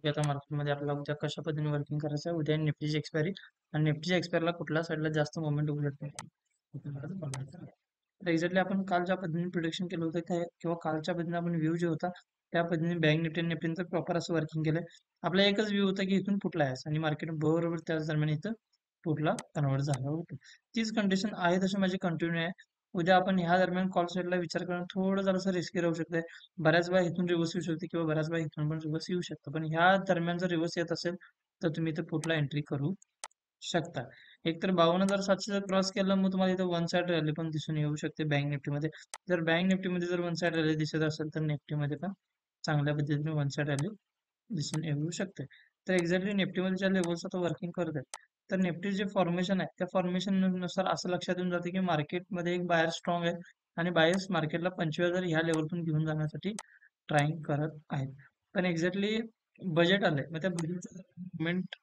की आता मार्केटमध्ये आपल्याला उद्या कशा पद्धतीने वर्किंग करायचं आहे. उद्या निफ्टीची एक्सपायरी आणि निफ्टीच्या एक्सपायरीला कुठल्या साईडला जास्त मुवमेंट होऊ शकते तर एक्झॅक्टली आपण काल ज्या पद्धतीने प्रिडिक्शन केलं होतं किंवा कालच्या पद्धतीने आपण व्ह्यू जे होता त्या पद्धतीने बँक निफ्टी आणि निफ्टीनं तर प्रॉपर असं वर्किंग केलंय. आपला एकच व्ह्यू होता की इथून फुटला आहे आणि मार्केट बरोबर त्याच दरम्यान इथं फुटला कन्वर्ट झाला होतं. तीच कंडिशन आहे तशी माझी कंटिन्यू आहे. उद्या आपण ह्या दरम्यान कॉल साईडला विचार करणं थोडं जरासं रिस्की राहू शकतंय. बऱ्याच वेळा इथून रिव्हर्स येऊ शकते किंवा बऱ्याच वेळा इथून पण रिव्हर्स येऊ शकतं. पण ह्या दरम्यान जर रिव्हर्स येत असेल तर तुम्ही इथं पुटला एंट्री करू शकता. एकतर 52,700 जर क्रॉस केलं मग तुम्हाला इथं वन साइड रॅली पण दिसून येऊ शकते बँक निफ्टीमध्ये. जर बँक निफ्टीमध्ये जर वन साइड रॅली दिसत असेल तर निफ्टीमध्ये पण चांगल्या पद्धतीने वन साइड रॅली दिसून येऊ शकते. तर एक्झॅक्टली निफ्टीमध्ये ज्या लेवल्स आता वर्किंग करत आहेत तर निफ्टी जे फॉर्मेशन आहे त्या फॉर्मेशन नुसार असं लक्षात येऊन जाते की मार्केटमध्ये एक बायर स्ट्रॉंग आहे आणि बायर्स मार्केटला 25,000 ह्या लेवलतून घेऊन जाण्यासाठी ट्राईंग करत आहेत. पण एक्झॅक्टली बजेट आलंय मग त्या बजेटचं मुवमेंट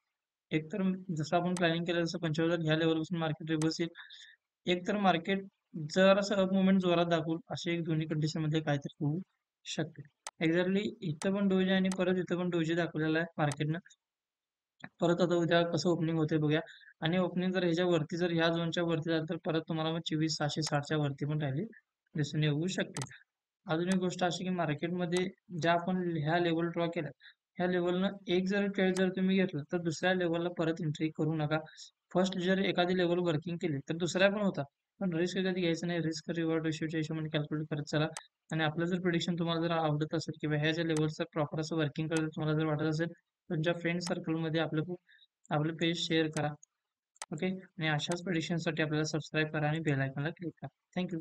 एकतर जसं आपण प्लॅनिंग केलं तसं 25,000 ह्या लेवलपासून मार्केट रिव्हर्स येईल. एकतर मार्केट जरासं अप मुवमेंट जोरात दाखवून असे एक दोन्ही कंडिशन मध्ये काहीतरी होऊ शकते. एक्झॅक्टली इथं पण डोजी आणि परत इथं पण डोजी दाखवलेला आहे मार्केटनं. परत आता उद्या कसं ओपनिंग होते बघूया आणि ओपनिंग जर ह्याच्या वरती जर ह्या झोनच्या वरती झालं तर परत तुम्हाला मग 24,660च्या वरती पण रॅली दिसून येऊ शकते. अजून एक गोष्ट अशी की मार्केटमध्ये ज्या आपण ह्या लेवल ड्रॉ केल्या ह्या लेवलनं एक जर ट्रेड जर तुम्ही घेतलं तर दुसऱ्या लेवलला परत एंट्री करू नका. फर्स्ट जर एखादी लेवल वर्किंग केली तर दुसऱ्या पण होता. पण रिस्क कधी घ्यायचं नाही. रिस्क रिवॉर्ड रेशियोच्या हिशोबाने कॅल्क्युलेट करत चला आणि आपलं जर प्रिडिक्शन तुम्हाला जर आवडत असेल किंवा ह्या ज्या लेवलचं प्रॉपर असं वर्किंग करत तुम्हाला जर वाटत असेल तुमच्या फ्रेंड सर्कलमध्ये आपलं पेज शेअर करा. ओके आणि अशाच प्रिडिक्शनसाठी आपल्याला सबस्क्राईब करा आणि बेल आयकॉनला क्लिक करा. थँक्यू.